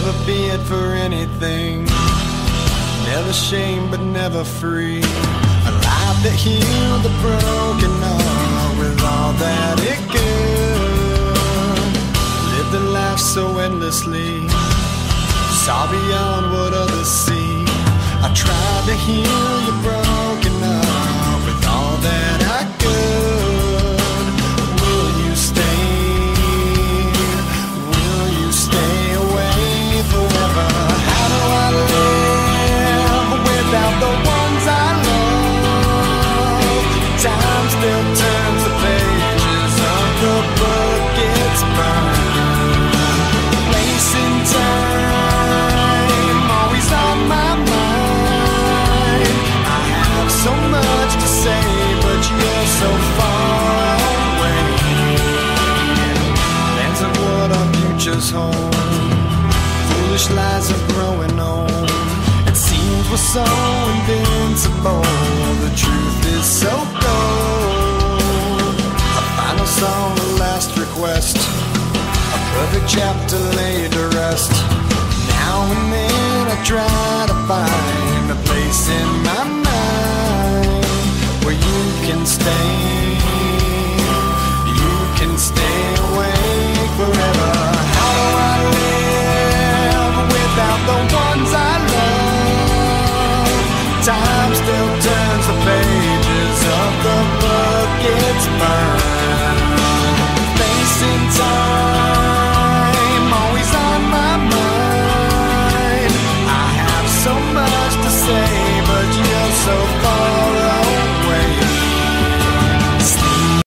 never feared for anything. Never shame but never free. A life that healed the broken heart with all that it could. Lived a life so endlessly, saw beyond what others see. I tried to heal your broken heart with all that I could. Will you stay? Will you stay away forever? How do I live without the ones I love? Time still turns the pages of the book, it's burned. Place in time, always on my mind. I have so much to say, but you're so far away. Plans of what our futures hold, foolish lies are growing old. It seems we're so invincible, the truth is so cold. A final song, a last request, a perfect chapter laid to rest. Now and then I try to find a place in my mind where you can stay.